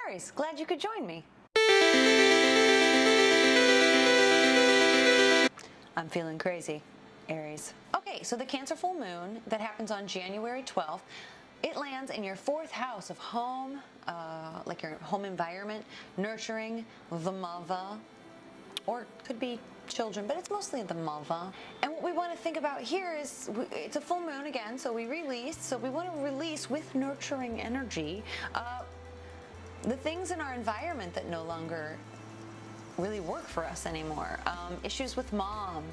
Aries, glad you could join me. I'm feeling crazy, Aries. Okay, so the Cancer full moon that happens on January 12th, it lands in your 4th house of home, like your home environment, nurturing, the mother, or it could be children, but it's mostly the mother. And what we want to think about here is, it's a full moon again, so we release. So we want to release with nurturing energy the things in our environment that no longer really work for us anymore. Issues with mom,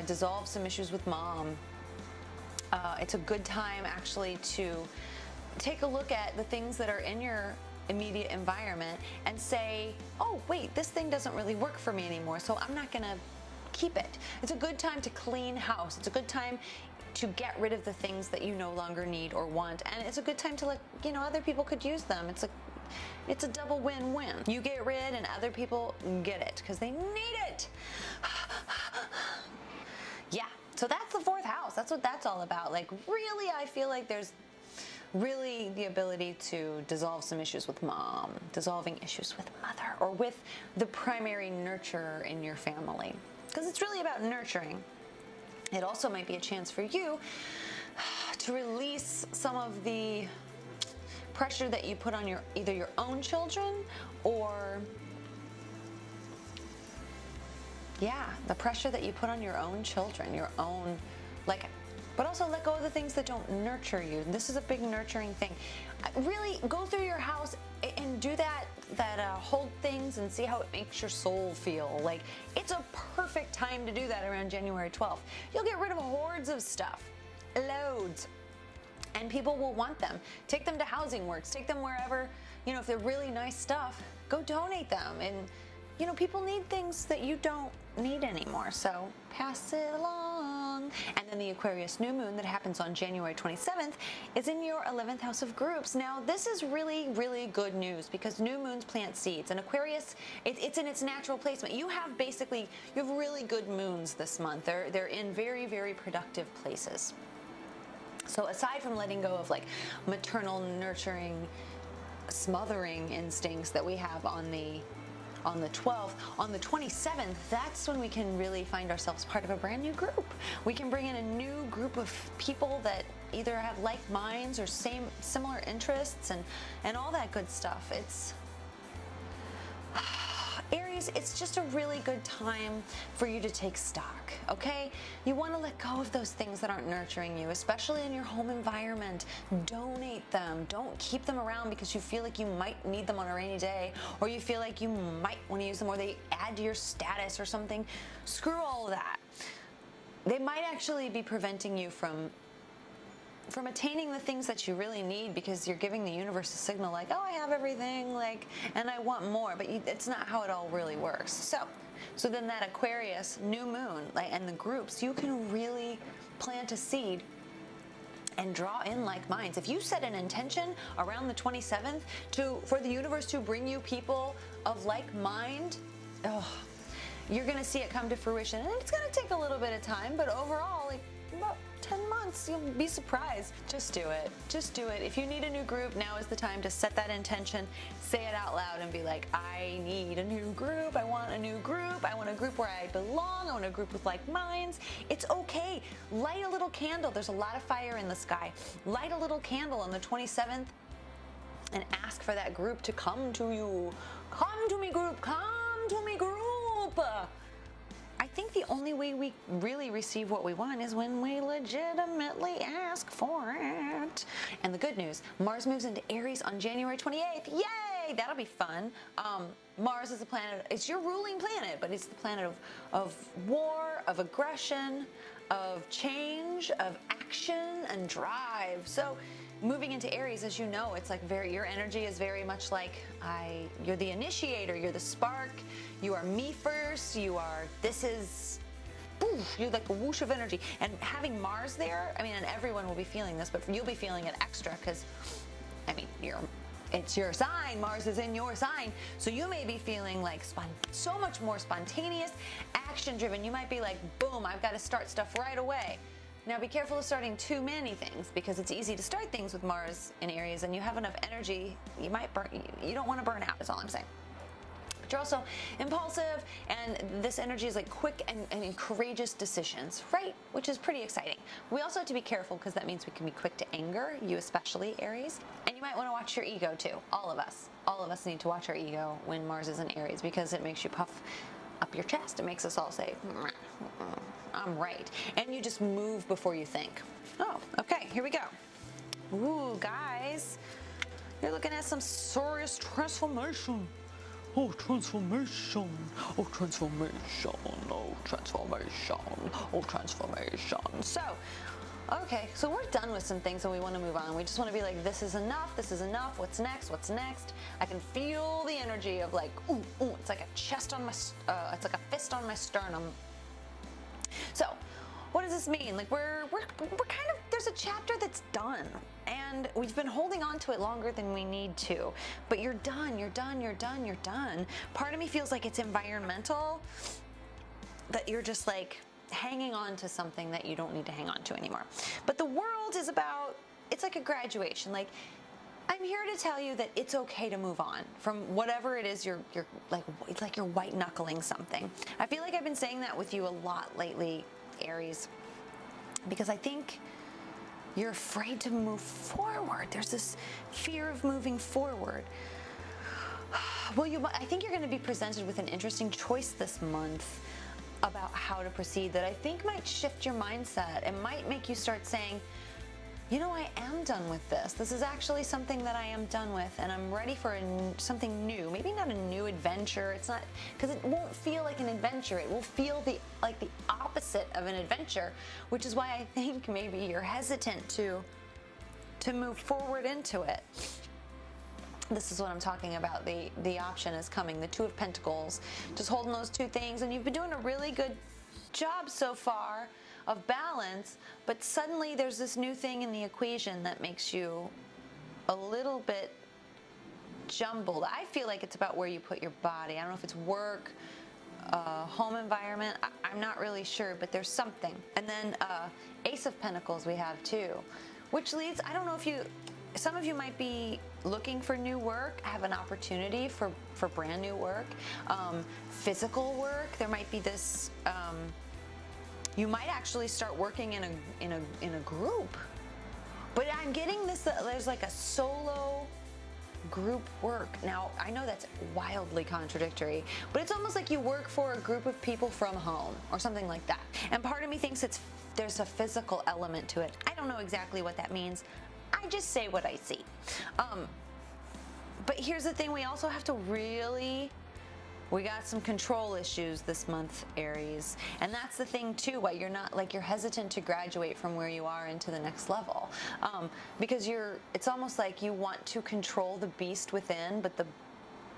dissolve some issues with mom. It's a good time actually to take a look at the things that are in your immediate environment and say, oh wait, this thing doesn't really work for me anymore, so I'm not gonna keep it. It's a good time to clean house. It's a good time to get rid of the things that you no longer need or want, and it's a good time to let other people could use them. It's a double win-win. You get rid and other people get it because they need it. Yeah, so that's the 4th house. That's what that's all about. Like, really, I feel like there's really the ability to dissolve some issues with mom, dissolving issues with mother, or with the primary nurturer in your family, because it's really about nurturing. It also might be a chance for you to release some of the pressure that you put on either your own children or the pressure that you put on your own children, your own, but also let go of the things that don't nurture you. This is a big nurturing thing. Really go through your house and do that hold things and see how it makes your soul feel. Like, it's a perfect time to do that around January 12th. You'll get rid of hordes of stuff, loads, and people will want them. Take them to Housing Works, take them wherever, if they're really nice stuff, go donate them. And people need things that you don't need anymore, so pass it along. And then the Aquarius new moon that happens on January 27th is in your 11th house of groups. Now, this is really, really good news because new moons plant seeds, and Aquarius, it's in its natural placement. You have really good moons this month. They're in very, very productive places. So aside from letting go of maternal nurturing, smothering instincts that we have on the 12th, on the 27th, that's when we can really find ourselves part of a brand new group. We can bring in a new group of people that either have like minds or similar interests and all that good stuff. It's Aries, it's just a really good time for you to take stock, okay? You want to let go of those things that aren't nurturing you, especially in your home environment. Donate them. Don't keep them around because you feel like you might need them on a rainy day, or you feel like you might want to use them, or they add to your status or something. Screw all of that. They might actually be preventing you from attaining the things that you really need because you're giving the universe a signal like, oh, I have everything, and I want more, but it's not how it all really works. So then that Aquarius new moon, and the groups, you can really plant a seed and draw in like minds. If you set an intention around the 27th for the universe to bring you people of like mind, you're gonna see it come to fruition, and it's gonna take a little bit of time, but overall, about 10 months, you'll be surprised. Just do it. Just do it. If you need a new group, now is the time to set that intention, say it out loud, and be like, I need a new group. I want a new group. I want a group where I belong. I want a group with like minds. It's okay. Light a little candle. There's a lot of fire in the sky. Light a little candle on the 27th and ask for that group to come to you. Come to me, group. Come to me, group. I think the only way we really receive what we want is when we legitimately ask for it. And the good news, Mars moves into Aries on January 28th. Yay! That'll be fun. Mars is a planet, it's your ruling planet, but it's the planet of war, of aggression, of change, of action and drive. So moving into Aries, as you know, it's your energy is very much like you're the initiator, you're the spark, you are me first, you're like a whoosh of energy. And having Mars there, and everyone will be feeling this, but you'll be feeling it extra because, it's your sign. Mars is in your sign. So you may be feeling so much more spontaneous, action driven. You might be like, boom, I've got to start stuff right away. Now be careful of starting too many things, because it's easy to start things with Mars in Aries and you have enough energy, you might burn, you don't want to burn out, is all I'm saying. But you're also impulsive, and this energy is like quick and courageous decisions, right? Which is pretty exciting. We also have to be careful, because that means we can be quick to anger, you especially, Aries. And you might want to watch your ego too. All of us need to watch our ego when Mars is in Aries, because it makes you puff up your chest. It makes us all say, I'm right. And you just move before you think. Oh, okay, here we go. Ooh, guys, you're looking at some serious transformation. Oh, transformation. Oh, transformation. Oh, transformation. Oh, transformation. So, okay, so we're done with some things and we want to move on. We just want to be like, this is enough, what's next, what's next? I can feel the energy of like, ooh, ooh, it's like a chest on my, it's like a fist on my sternum. So, what does this mean? Like we're kind of, there's a chapter that's done, and we've been holding on to it longer than we need to, but you're done, you're done, you're done, you're done. Part of me feels like it's environmental, that you're just like hanging on to something that you don't need to hang on to anymore. But the world is about, it's like a graduation. Like, I'm here to tell you that it's okay to move on from whatever it is you're like, it's like you're white knuckling something. I feel like I've been saying that with you a lot lately, Aries, because I think you're afraid to move forward. There's this fear of moving forward. Well, I think you're going to be presented with an interesting choice this month about how to proceed that I think might shift your mindset and might make you start saying, you know, I am done with this. This is actually something that I am done with, and I'm ready for something new. Maybe not a new adventure. It's not, because it won't feel like an adventure. It will feel like the opposite of an adventure, which is why I think maybe you're hesitant to move forward into it. This is what I'm talking about. The option is coming. The Two of Pentacles. Just holding those two things, and you've been doing a really good job so far of balance, but suddenly there's this new thing in the equation that makes you a little bit jumbled. I feel like it's about where you put your body. I don't know if it's work, home environment. I'm not really sure, but there's something. And then Ace of Pentacles we have too, which leads, I don't know if some of you might be looking for new work, have an opportunity for brand new work, physical work. There might be this, you might actually start working in a group. But I'm getting this, there's like a solo group work. Now, I know that's wildly contradictory, but it's almost like you work for a group of people from home or something like that. And part of me thinks there's a physical element to it. I don't know exactly what that means. I just say what I see. But here's the thing, we also have to we got some control issues this month, Aries. And that's the thing too, why you're not, like, you're hesitant to graduate from where you are into the next level. Because it's almost like you want to control the beast within, but the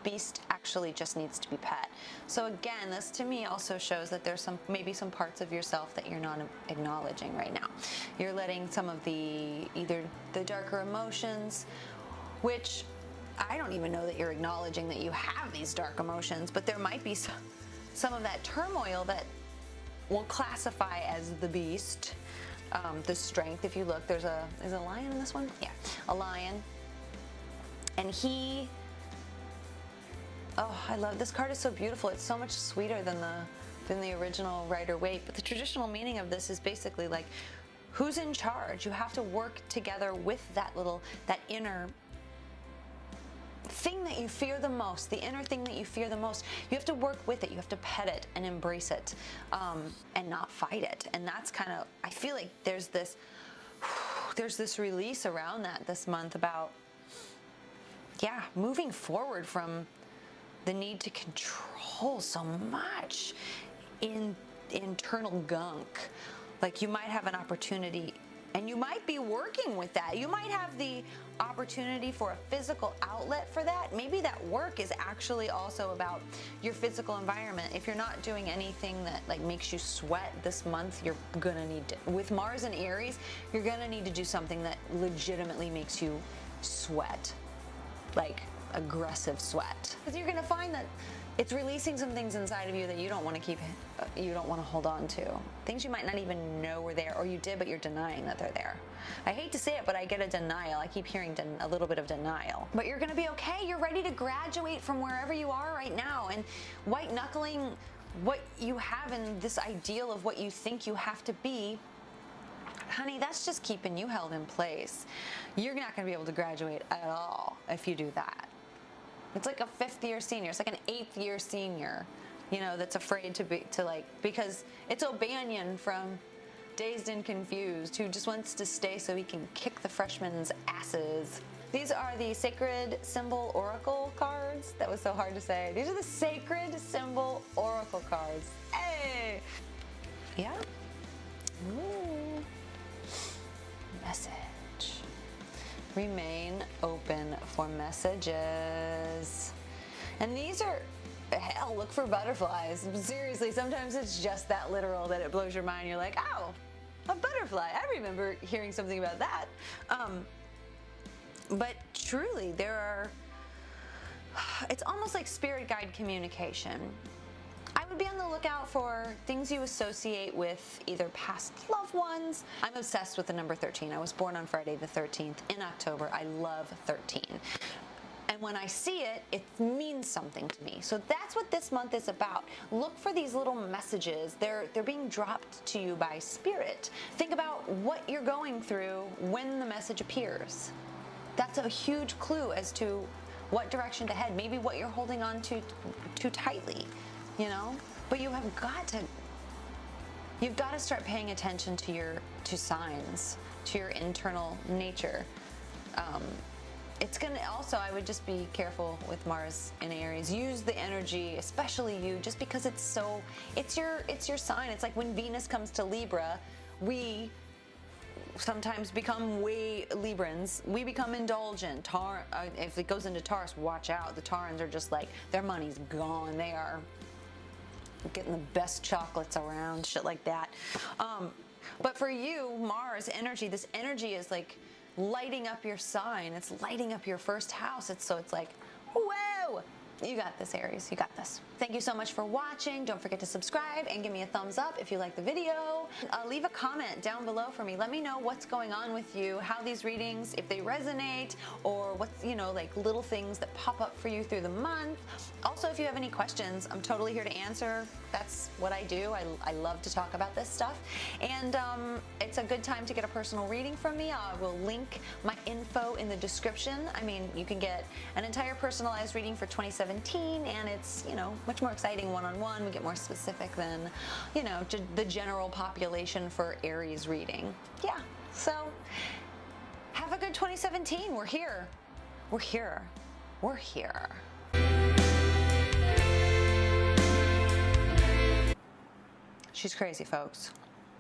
beast actually just needs to be pet. So again, this to me also shows that there's maybe some parts of yourself that you're not acknowledging right now. You're letting some of either the darker emotions, which I don't even know that you're acknowledging that you have these dark emotions, but there might be some of that turmoil that will classify as the beast, the strength. If you look, there's a lion in this one? Yeah, a lion. And oh, I love, this card is so beautiful. It's so much sweeter than the original Rider-Waite. But the traditional meaning of this is basically like, who's in charge? You have to work together with that inner thing that you fear the most, the inner thing that you fear the most. You have to work with it. You have to pet it and embrace it, and not fight it. And that's kind of, I feel like there's this release around that this month about, yeah, moving forward from the need to control so much in internal gunk. Like, you might have an opportunity, and you might be working with that. You might have the opportunity for a physical outlet for that. Maybe that work is actually also about your physical environment. If you're not doing anything that like makes you sweat this month, you're gonna need to, with Mars and Aries, you're gonna need to do something that legitimately makes you sweat. Like aggressive sweat. Because you're going to find that it's releasing some things inside of you that you don't want to keep, you don't want to hold on to. Things you might not even know were there, or you did, but you're denying that they're there. I hate to say it, but I get a denial. I keep hearing a little bit of denial. But you're going to be okay. You're ready to graduate from wherever you are right now. And white knuckling what you have in this ideal of what you think you have to be, honey, that's just keeping you held in place. You're not going to be able to graduate at all if you do that. It's like a 5th-year senior. It's like an 8th-year senior, you know, that's afraid because it's O'Banion from Dazed and Confused, who just wants to stay so he can kick the freshmen's asses. These are the Sacred Symbol Oracle cards. That was so hard to say. These are the Sacred Symbol Oracle cards. Hey! Yeah. Ooh. Message. Remain open for messages. And these are, hell, look for butterflies. Seriously, sometimes it's just that literal that it blows your mind. You're like, oh, a butterfly. I remember hearing something about that. But truly, it's almost like spirit guide communication. I would be on the lookout for things you associate with either past loved ones. I'm obsessed with the number 13. I was born on Friday the 13th in October. I love 13. And when I see it, it means something to me. So that's what this month is about. Look for these little messages. They're being dropped to you by spirit. Think about what you're going through when the message appears. That's a huge clue as to what direction to head, maybe what you're holding on to too tightly, you know? But you've got to start paying attention to signs, to your internal nature. It's gonna also, I would just be careful with Mars in Aries. Use the energy, especially you, just because it's your sign. It's like when Venus comes to Libra, we sometimes become way Librans. We become indulgent. If it goes into Taurus, watch out. The Taurans are just like, their money's gone. They are getting the best chocolates around, shit like that. But for you, Mars energy, this energy is like lighting up your sign. It's lighting up your first house. It's like, whoa! You got this, Aries. You got this. Thank you so much for watching. Don't forget to subscribe and give me a thumbs up if you like the video. Leave a comment down below for me. Let me know what's going on with you, how these readings, if they resonate, or what's, like little things that pop up for you through the month. Also, if you have any questions, I'm totally here to answer. That's what I do. I love to talk about this stuff. And it's a good time to get a personal reading from me. I will link my info in the description. I mean, you can get an entire personalized reading for 2017, and it's, much more exciting one-on-one. We get more specific than, the general population for Aries reading. Yeah, so have a good 2017. We're here. We're here. We're here. She's crazy, folks.